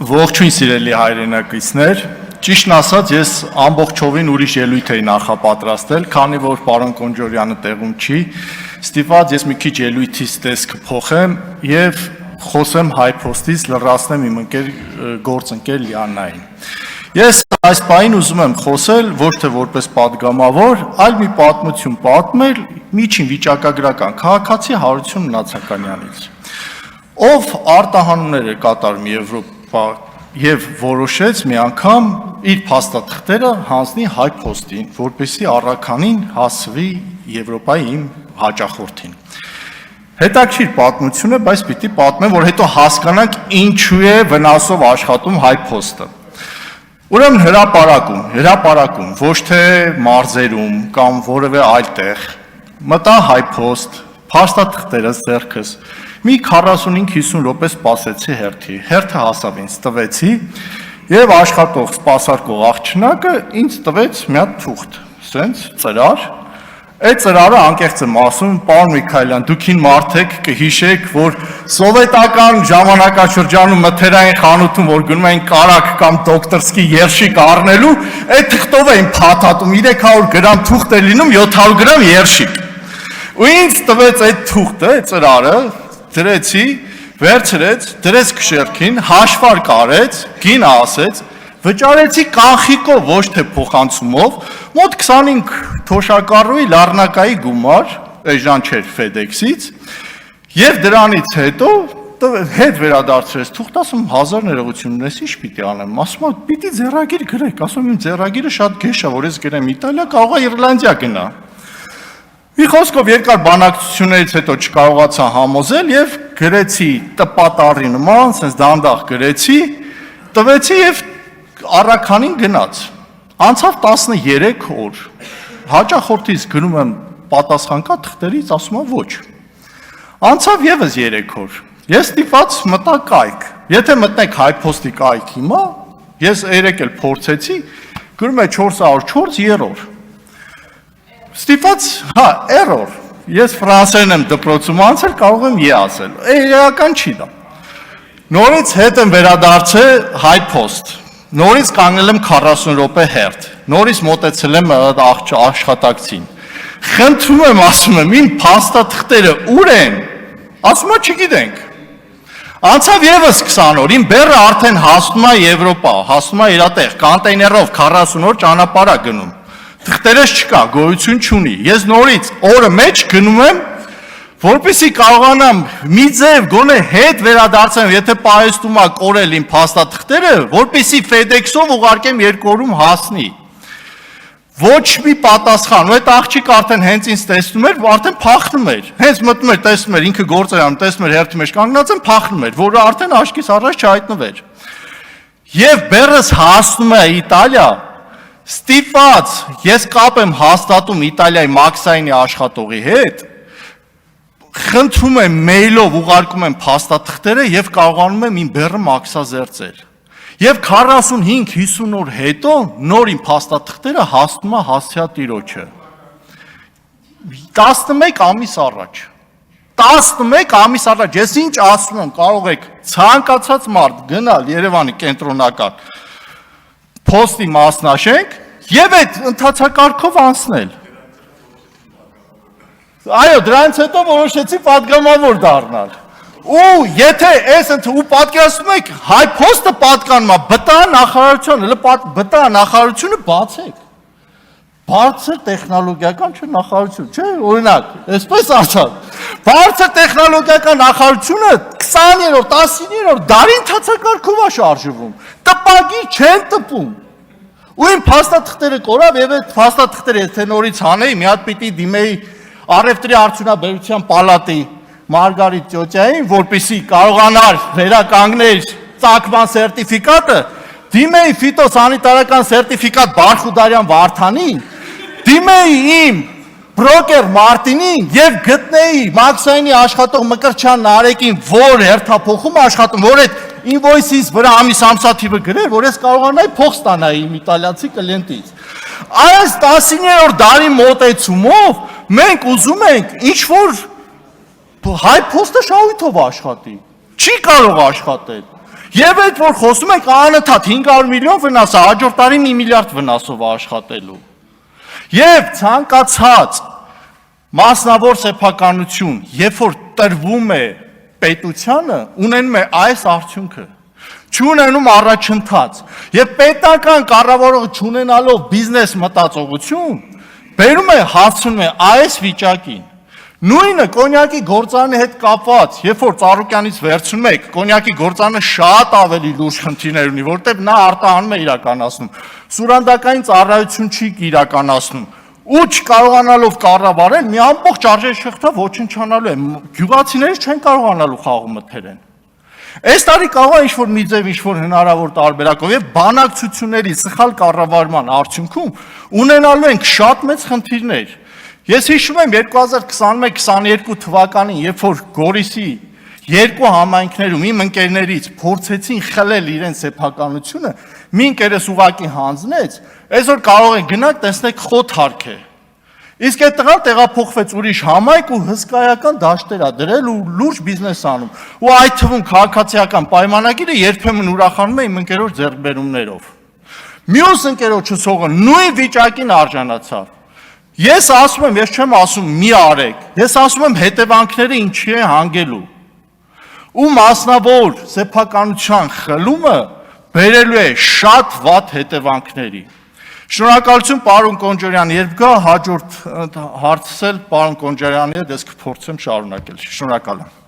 Ողջույն սիրելի հայրենակիցներ, ճիշտն ասած ես ամբողջովին ուրիշ ելույթ էի նախապատրաստել, քանի որ պարոն Կոնջորյանը տեղում չի, ստիպված ես մի քիչ ելույթից տեսքը փոխեմ եւ խոսեմ HiPost-ից, լրացնեմ իմ գործընկեր Լիաննային։ Ես այս պահին ուզում եմ խոսել ոչ թե որպես падգամավոր, այլ մի պատմություն պատմել միջին վիճակագրական քաղաքացի Հարություն Մնացականյանից, ով արտահանումներ է կատարում Եվրոպա եւ որոշեց մի անգամ իր փաստաթղթերը հանձնի HiPost-ին, որպեսզի առաքանին հասվի Եվրոպայի իմ հաճախորդին։ Հետաքրքիր պատմություն է, բայց պիտի պատմեմ, որ հետո հասկանանք ինչու է վնասով աշխատում HiPost-ը։ Ուրեմն հրապարակում, ոչ թե մարզերում կամ որևէ այլ տեղ, մտա HiPost, փաստաթղթերս ձեռքս, մի 45-50 րոպե սպասեցի հերթի, հերթը հասավ ինձ տվեցի եւ աշխատող սպասարկող աղջնակը ինձ տվեց մի հատ թուղթ, սենց ծրար, այդ ծրարը անկեղծ եմ ասում, պարոն Միքայելյան, դուք ին մարդեք կհիշեք, որ սովետական ժամանակաշրջանում մթերային խանութում, որ գնում էին կարակ կամ դոկտորսկի երշիկ առնելու, այդ թղթով էին փաթաթում, 300 գրամ թուղթ է լինում, 700 գրամ երշիկ։ Ու ինձ տվեց այդ թուղթը, այդ ծրարը, դրեցի, վերցրեց, դրեց քշերքին, հաշվար կարեց, գինը ասեց, վճարեցի կանխիկով, ոչ թե փոխանցումով, մոտ 25 թոշակառուի լառնակայի գումար, այժմ չէր FedEx-ից, եւ դրանից հետո հետ վերադարձրեց թուղթ, ասում 1000 ներողություն ունես, ինչ պիտի անեմ, ասում եմ, պիտի ձեռագիր գրեք, ասում իմ ձեռագիրը շատ գեշ է, որ ես գրեմ Իտալիա, կարող է Իռլանդիա գնա։ Մի խոսքով երկար բանակցություններից հետո չկարողացա համոզել եւ գրեցի տպատարի նման, sense դանդաղ գրեցի, տվեցի եւ առաքանին գնաց։ Անցավ 13 օր։ Հաճախորդից գնում եմ պատասխան կա թղթերից, ասում եմ ոչ։ Անցավ եւս 3 օր։ Ես ստիպված մտա կայք։ Եթե մտնեք HiPost-ի կայք հիմա, ես երեք էլ փորձեցի, գրում է 404 երրորդ։ Ստիպված, error, ես ֆրանսերեն եմ դպրոցում անցել, կարող եմ ասել, էական չի դա։ Նորից հետ եմ վերադարձել HiPost, նորից կանգնել եմ 40 րոպե հերթ, նորից մոտեցել եմ աշխատակցին, խնդրում եմ, ասում եմ, իմ փաստաթղթերը ուր են, ասում եմ չգիտենք, անցավ եւս 20 օր, իմ բեռը արդեն հասնում է Եվրոպա, հասնում է իր տեղ, կոնտեյներով 40 օր ճանապարհ է գնում, թղթերս չկա, գոյություն չունի, ես նորից օրը մեջ գնում եմ, որպեսզի կարողանամ մի ձև գոնե հետ վերադարձեմ, եթե պահեստում է կորել իմ փաստաթղթերը, որպեսզի FedEx-ով ուղարկեմ 2 օրում հասնի։ Ոչ մի պատասխան, ու այդ աղջիկը արդեն հենց ինձ տեսնում էր, արդեն փախնում էր, հենց մտնում էր, տեսնում էր, ինքը գործ էր անում, տեսնում էր հերթի մեջ կանգնած եմ, փախնում էր, որը արդեն աչքիս առաջ չհայտնվեր։ Եվ բեռս հասնում է Իտալիա, ստիպված, ես կապ եմ հաստատում Իտալիայի Մաքսայինի աշխատողի հետ, խնդրում եմ մեյլով ուղարկում եմ փաստաթղթերը եւ կարողանում եմ իմ բեռը մաքսազերծել։ Եվ 45-50 օր հետո նոր իմ փաստաթղթերը հասնում է հասցեա տիրոջը։ 11 ամիս առաջ։ 11 ամիս առաջ, ես ինչ ասում եմ, կարող եք ցանկացած մարդ գնալ Երևանի կենտրոնական Post-ի մասնաշենք եւ այդ ընթացակարգով անցնել։ Այո, դրանից հետո որոշեցի падգամավոր դառնալ։ Ու եթե ու պատկերացնում եք, HiPost-ը պատկանում է ԲՏԱ նախարարությանը, ԲՏԱ նախարարությունը բացեք։ Բարձր տեխնոլոգիական չէ նախարարություն, չէ, օրինակ, այսպես ասած։ Բարձր տեխնոլոգիական նախարարությունը 20-րդ, 19-րդ դարի ընթացակարգով է շարժվում։ Տպագիր չեն տպում։ Ու իմ փաստաթղթերը կորավ եւ այդ փաստաթղթերը եթե նորից հանեի, մի հատ պիտի դիմեի Առևտրի արդյունաբերության պալատի Մարգարիտ Տյոտյային, որպեսզի կարողանար վերականգնել ծագման սերտիֆիկատը, դիմեի ֆիտոսանիտարական սերտիֆիկատ Բարխուդարյան Վարդանին, դիմեի իմ բրոկեր Մարտինին եւ գտնեի Մաքսայինի աշխատող Մկրտչյան Նարեկին, որ հերթափոխում աշխատում, որ այդ invoice-ից վրա ամսաթիվը գրեր, որ ես կարողանայի փող ստանայի իմ իտալիացի կլիենտից։ Այս 19-րդ դարի մոտեցումով մենք ուզում ենք ինչ-որ HiPost-ը շահույթով աշխատի, չի կարող աշխատել։ Եվ այդ որ խոսում եք անընդհատ 500 միլիոն վնաս է, հաջորդ տարի 1 միլիարդ վնասով աշխատելու։ Եվ ցանկացած մասնավոր սեփականություն, երբ որ տրվում է պետությանը, ունենում է այս արդյունքը, չունենում առաջընթաց, եւ պետական կառավարողը չունենալով բիզնես մտածողություն, բերում է հասցնում է այս վիճակին։ Նույնը կոնյակի գործարանի հետ կապված, երբ որ Ծառուկյանից վերցնում եք, կոնյակի գործարանը շատ ավելի լուրջ խնդիրներ ունի, որտեղ նա արտահանում է իրականացնում, սուրանդակային ծառայություն չի իրականացնում, ու չկարողանալով կառավարել, մի ամբողջ արժեշղթա ոչնչանալու է, գյուղացիները չեն կարողանալու խաղում մթերեն։ Այս տարի կարող է ինչ-որ մի ձև, ինչ-որ հնարավոր տարբերակով եւ բանակցությունների սխալ կառավարման արդյունքում ունենալու ենք շատ մեծ խնդիրներ։ Ես հիշում եմ 2021-22 թվականին, երբ որ Գորիսի երկու համայնքներում իմ ընկերներից փորձեցին խլել իրենց սեփականությունը, մի ընկերս ուղակի հանձնեց, այսօր կարող եք գնալ, տեսնեք խոտ հարկ է։ Իսկ այդ տղան տեղափոխվեց ուրիշ համայնք ու հսկայական դաշտեր ա դրել ու լուրջ բիզնես անում։ Ու այդ թվում քաղաքացիական պայմանագիրը երբեմն ուրախանում է իմ ընկերոջ ձեռքբերումներով։ Մյուս ընկերոջս հողը նույն վիճակին արժանացավ։ Ես ասում եմ, ես չեմ ասում մի արեք, ես ասում եմ հետևանքները ինչի է հանգելու։ Ու մասնավոր սեփականության խլումը բերելու է շատ վատ հետևանքների։ Շնորհակալություն պարոն Կոնջարյան, երբ գա հաջորդ հարցել պարոն Կոնջարյանի հետ, ես կփորձեմ շարունակել։ Շնորհակալ եմ։